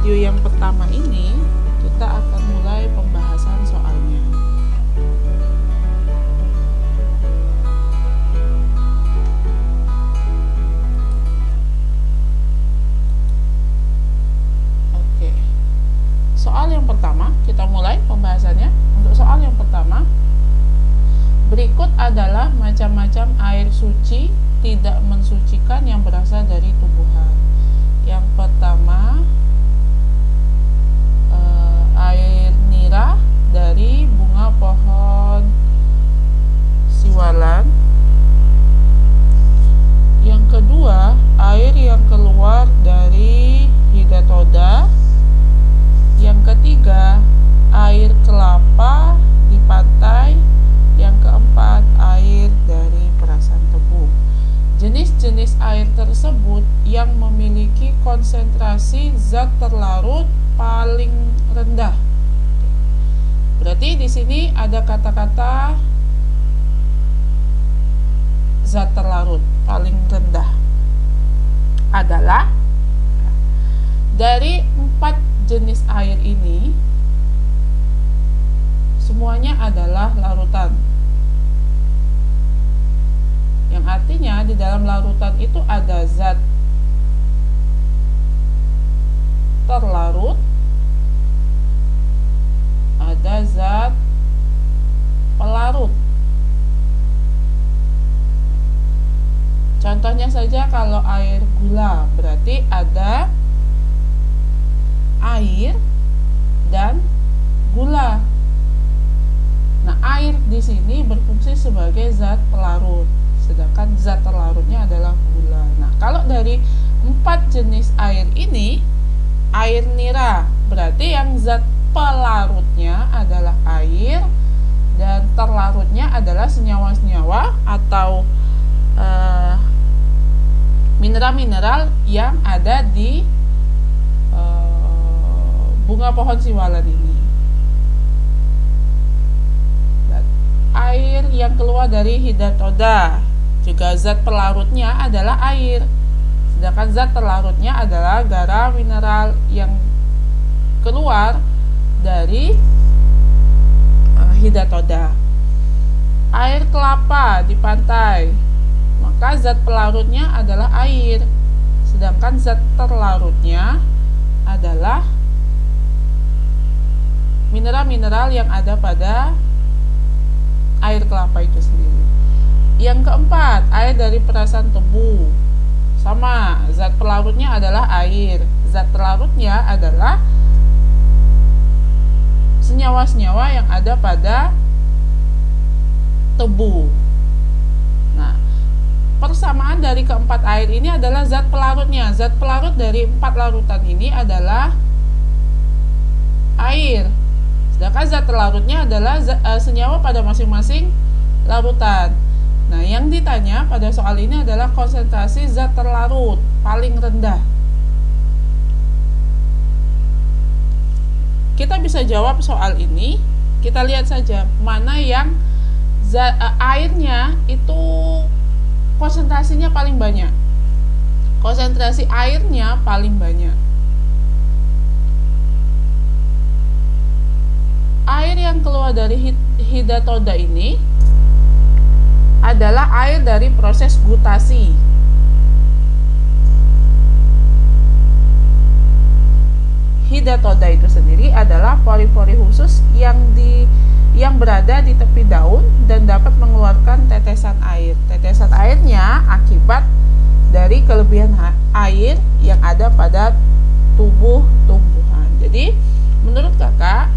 video yang pertama ini kita akan mulai pembahasan soalnya. Oke. Soal yang pertama, kita mulai pembahasannya. Untuk soal yang pertama, berikut adalah macam-macam air suci tidak mensucikan yang berasal dari tumbuhan. Yang pertama, air nira dari bunga pohon siwalan. Yang kedua, air yang keluar dari hidatoda. Yang ketiga, air kelapa di pantai. Yang keempat, air dari perasan tebu. Jenis-jenis air tersebut yang memiliki konsentrasi zat terlarut paling rendah. Berarti di sini ada kata-kata zat terlarut paling rendah adalah dari 4 jenis air ini semuanya adalah larutan. Yang artinya di dalam larutan itu ada zat terlarut, ada zat pelarut. Contohnya saja kalau air gula, berarti ada air dan gula. Nah, air di sini berfungsi sebagai zat pelarut, sedangkan zat terlarutnya adalah gula. Nah, kalau dari 4 jenis air ini, air nira berarti yang zat pelarutnya adalah air dan terlarutnya adalah senyawa-senyawa atau mineral-mineral yang ada di bunga pohon siwalan ini. Air yang keluar dari hidatoda juga zat pelarutnya adalah air, sedangkan zat terlarutnya adalah garam mineral yang keluar dari hidatoda. Air kelapa di pantai, maka zat pelarutnya adalah air, sedangkan zat terlarutnya adalah mineral-mineral yang ada pada air kelapa itu sendiri. Yang keempat, air dari perasan tebu. Sama, zat pelarutnya adalah air, zat terlarutnya adalah senyawa-senyawa yang ada pada tebu. Nah, persamaan dari keempat air ini adalah zat pelarutnya. Zat pelarut dari 4 larutan ini adalah air, sedangkan zat terlarutnya adalah senyawa pada masing-masing larutan. Nah, yang ditanya pada soal ini adalah konsentrasi zat terlarut paling rendah. Kita bisa jawab soal ini. Kita lihat saja mana yang airnya itu konsentrasinya paling banyak. Konsentrasi airnya paling banyak. Air yang keluar dari hidatoda ini adalah air dari proses gutasi. Hidatoda itu sendiri adalah pori-pori khusus yang berada di tepi daun dan dapat mengeluarkan tetesan air. Tetesan airnya akibat dari kelebihan air yang ada pada tubuh tumbuhan. Jadi, menurut kakak,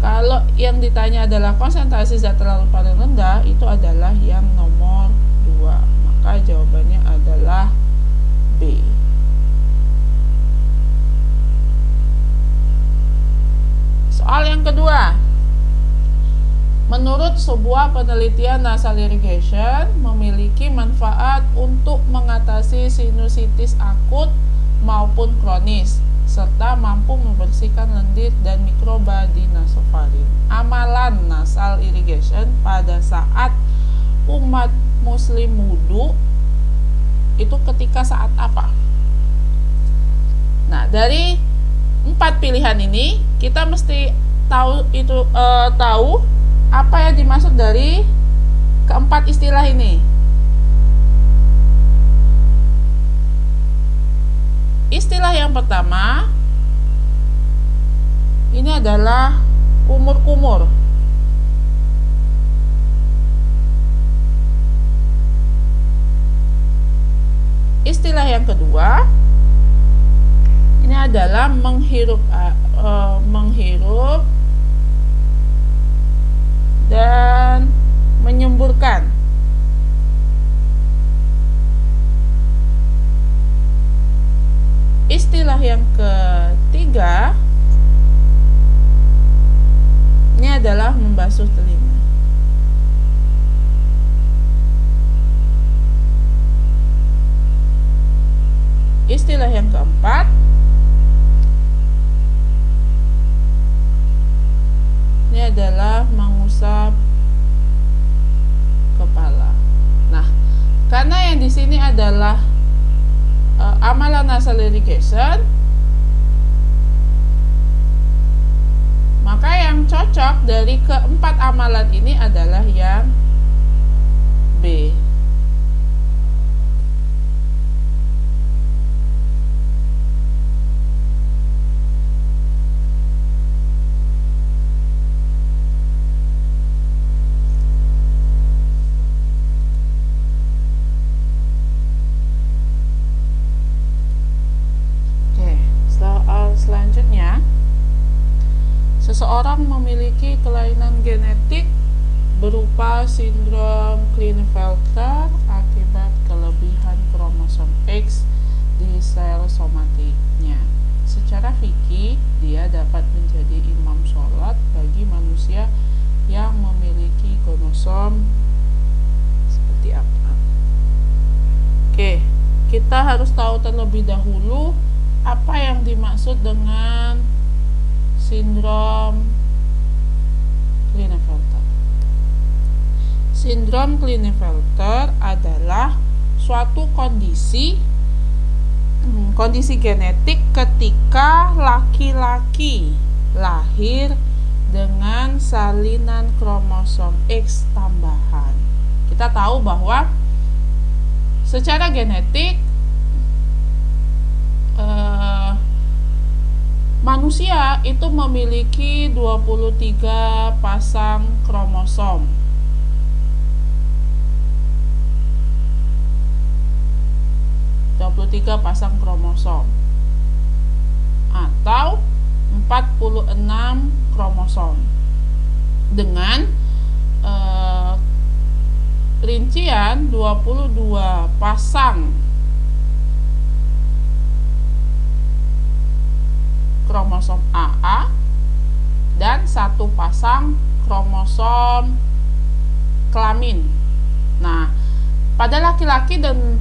kalau yang ditanya adalah konsentrasi zat terlarut paling rendah, itu adalah yang nomor 2. Maka jawabannya adalah B. Soal yang kedua. Menurut sebuah penelitian nasal irrigation memiliki manfaat untuk mengatasi sinusitis akut maupun kronis, serta mampu membersihkan lendir dan mikroba di nasofaring. Amalan nasal irrigation pada saat umat muslim wudu itu ketika saat apa? Nah, dari 4 pilihan ini kita mesti tahu tahu apa yang dimaksud dari keempat istilah ini. Istilah yang pertama ini adalah kumur-kumur. Istilah yang kedua ini adalah menghirup dan menyemburkan. Istilah yang ketiga ini adalah membasuh telinga. Istilah yang keempat ini adalah mengusap kepala. Nah, karena yang di sini adalah amalan nasal irrigation, maka yang cocok dari keempat amalan ini adalah yang B. Selanjutnya, seseorang memiliki kelainan genetik berupa sindrom Klinefelter akibat kelebihan kromosom X di sel somatiknya. Secara fikih, dia dapat menjadi imam sholat bagi manusia yang memiliki kromosom seperti apa. Oke, kita harus tahu terlebih dahulu apa yang dimaksud dengan sindrom Klinefelter. Sindrom Klinefelter adalah suatu kondisi genetik ketika laki-laki lahir dengan salinan kromosom X tambahan. Kita tahu bahwa secara genetik manusia itu memiliki 23 pasang kromosom. Pasang kromosom atau 46 kromosom dengan rincian 22 pasang kromosom AA dan 1 pasang kromosom kelamin. Nah, pada laki-laki dan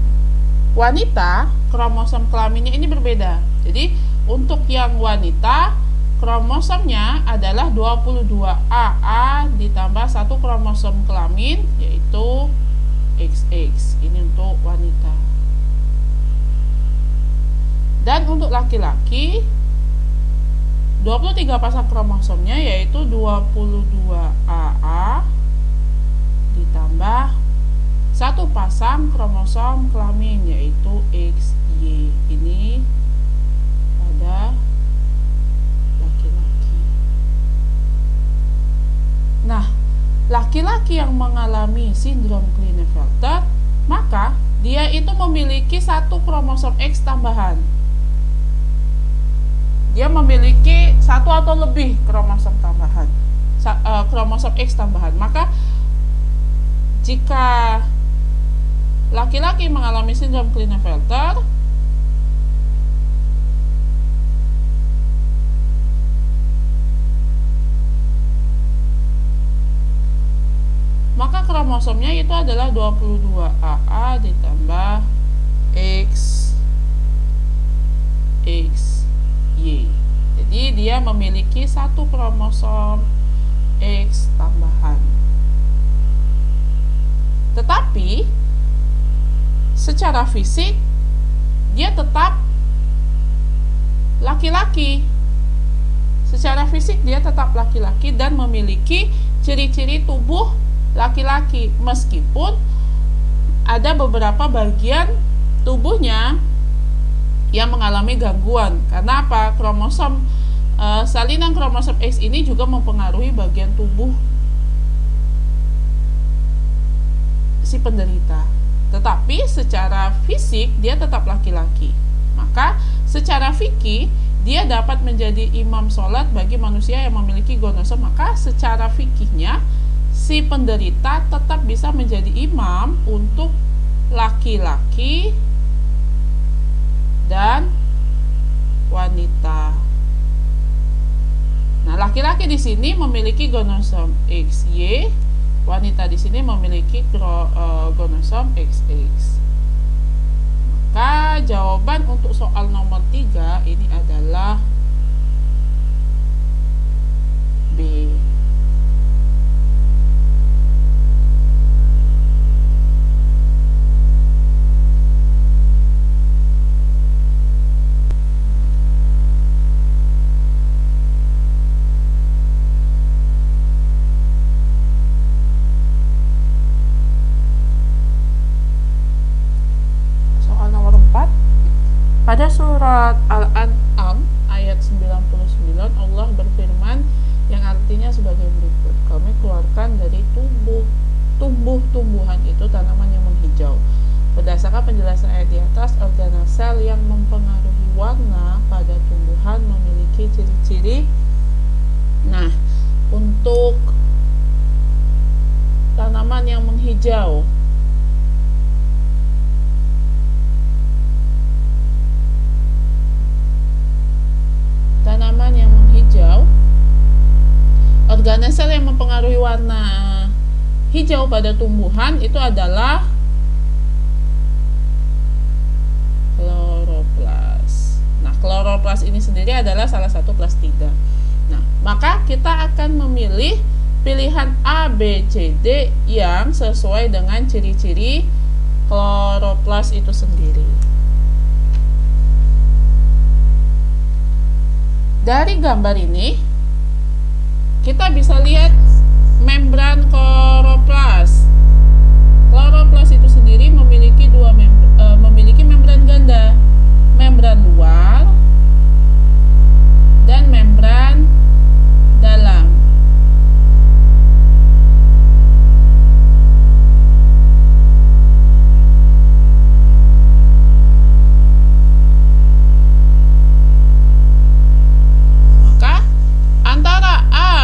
wanita kromosom kelaminnya ini berbeda. Jadi untuk yang wanita kromosomnya adalah 22 AA ditambah 1 kromosom kelamin yaitu XX. Ini untuk wanita. Dan untuk laki-laki 23 pasang kromosomnya yaitu 22 AA ditambah 1 pasang kromosom kelamin yaitu XY. Ini pada laki-laki. Nah, laki-laki yang mengalami sindrom Klinefelter, maka dia itu memiliki 1 kromosom X tambahan. Dia memiliki 1 atau lebih kromosom tambahan, kromosom X tambahan. Maka jika laki-laki mengalami sindrom Klinefelter, maka kromosomnya itu adalah 22 AA ditambah XY. Jadi dia memiliki 1 kromosom X tambahan. Tetapi secara fisik dia tetap laki-laki Secara fisik dia tetap laki-laki dan memiliki ciri-ciri tubuh laki-laki, meskipun ada beberapa bagian tubuhnya yang mengalami gangguan. Karena apa? Kromosom salinan kromosom X ini juga mempengaruhi bagian tubuh si penderita. Tetapi secara fisik dia tetap laki-laki. Maka secara fikih dia dapat menjadi imam sholat bagi manusia yang memiliki gonosom. Maka secara fikihnya si penderita tetap bisa menjadi imam untuk laki-laki dan wanita. Nah, laki-laki di sini memiliki gonosom XY, wanita di sini memiliki gonosom XX. Maka jawaban untuk soal nomor 3 ini adalah B. Pada surat Al-An'am ayat 99 Allah berfirman yang artinya sebagai berikut, kami keluarkan dari tumbuh-tumbuhan itu tanaman yang menghijau. Berdasarkan penjelasan ayat di atas, organel yang mempengaruhi warna pada tumbuhan memiliki ciri-ciri. Nah, untuk tanaman yang menghijau, organel sel yang mempengaruhi warna hijau pada tumbuhan itu adalah kloroplas. Nah, kloroplas ini sendiri adalah salah satu plastida. Nah, maka kita akan memilih pilihan A, B, C, D yang sesuai dengan ciri-ciri kloroplas itu sendiri. Dari gambar ini kita bisa lihat membran kloroplas. Kloroplas itu sendiri memiliki memiliki membran ganda, membran luar dan membran dalam.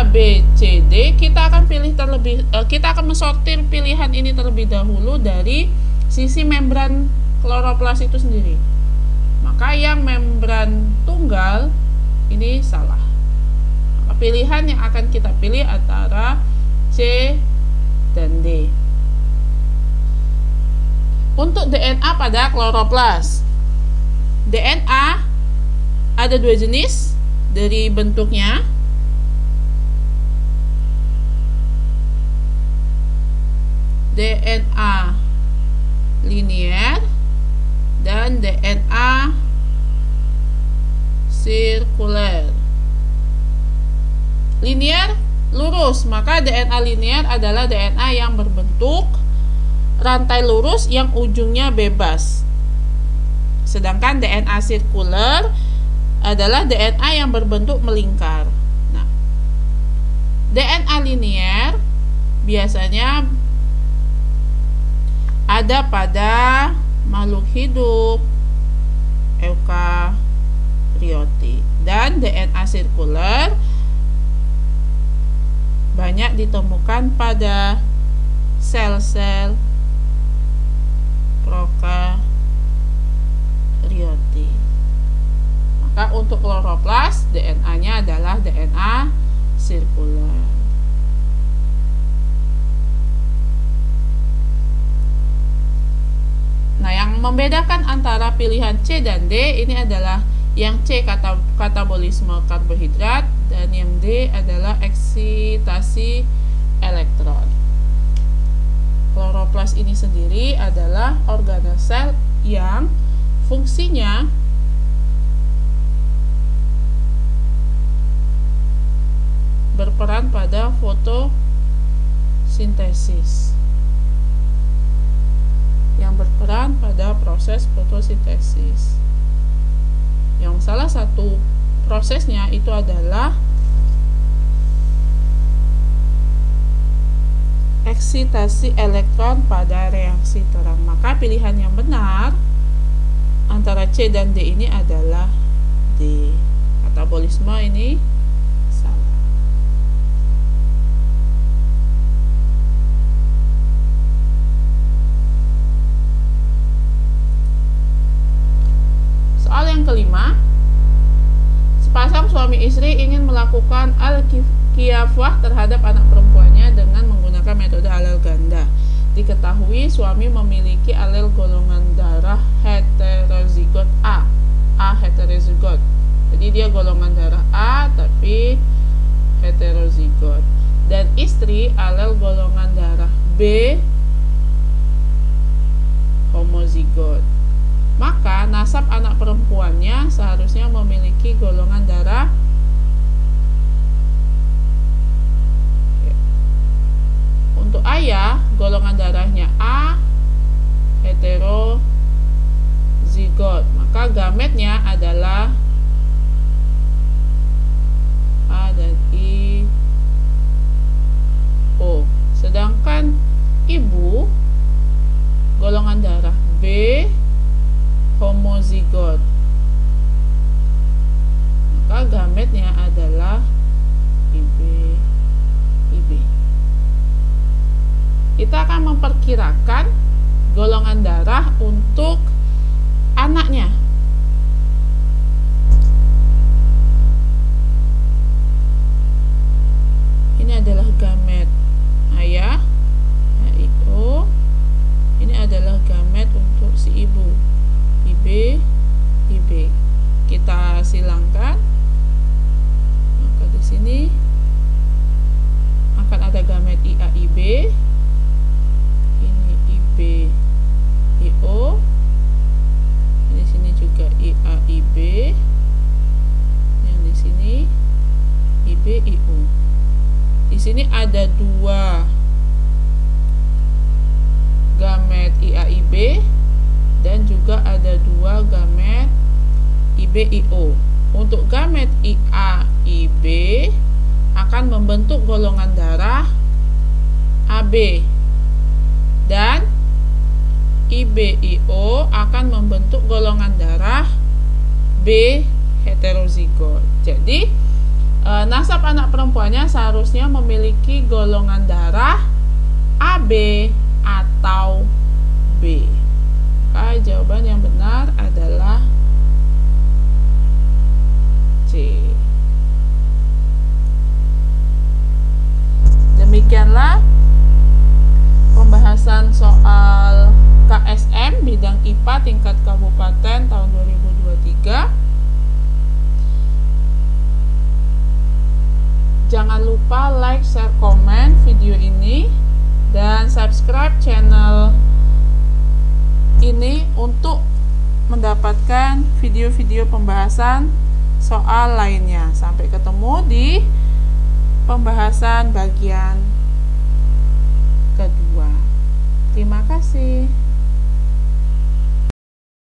B, C, D kita akan mensortir pilihan ini terlebih dahulu dari sisi membran kloroplas itu sendiri. Maka yang membran tunggal ini salah. Maka pilihan yang akan kita pilih antara C dan D. Untuk DNA pada kloroplas, DNA ada dua jenis dari bentuknya. DNA linier dan DNA sirkuler. Linier lurus, maka DNA linier adalah DNA yang berbentuk rantai lurus yang ujungnya bebas. Sedangkan DNA sirkuler adalah DNA yang berbentuk melingkar. Nah, DNA linier biasanya ada pada makhluk hidup eukariotik, dan DNA sirkuler banyak ditemukan pada sel-sel prokariotik. Maka untuk kloroplas DNA-nya adalah DNA sirkuler. Nah, yang membedakan antara pilihan C dan D ini adalah yang C katabolisme karbohidrat dan yang D adalah eksitasi elektron. Kloroplas ini sendiri adalah organel sel yang fungsinya berperan pada fotosintesis. Yang berperan pada proses fotosintesis. Yang salah satu prosesnya itu adalah eksitasi elektron pada reaksi terang. Maka pilihan yang benar antara C dan D ini adalah D. Katabolisme ini salah. Soal yang kelima, sepasang suami istri ingin melakukan al-kiyafah terhadap anak perempuannya dengan menggunakan metode alel ganda. Diketahui suami memiliki alel golongan darah heterozigot A heterozigot. Jadi dia golongan darah A tapi heterozigot. Dan istri alel golongan darah B homozigot. Maka nasab anak perempuannya seharusnya memiliki golongan darah untuk ayah, golongan darahnya A heterozigot. Maka gametnya adalah A dan I O. Sedangkan ibu golongan darah B homozigot. Maka gametnya adalah IB. Kita akan memperkirakan golongan darah untuk anaknya. Ini adalah gamet ayah, HIO. Ini adalah gamet untuk si ibu, IB. Kita silangkan. Maka di sini akan ada gamet IAIB. Ini IB IO. Di sini juga IAIB. Yang di sini IB IO. Di sini ada dua gamet IAIB dan juga ada dua gamet IBIO. Untuk gamet IAIB akan membentuk golongan darah AB dan IBIO akan membentuk golongan darah B heterozigot. Jadi nasab anak perempuannya seharusnya memiliki golongan darah AB atau B. Maka jawaban yang benar adalah C. Demikianlah pembahasan soal KSM bidang IPA tingkat kabupaten tahun 2023. Jangan lupa like, share, komen video ini dan subscribe channel ini untuk mendapatkan video-video pembahasan soal lainnya. Sampai ketemu di pembahasan bagian kedua. Terima kasih.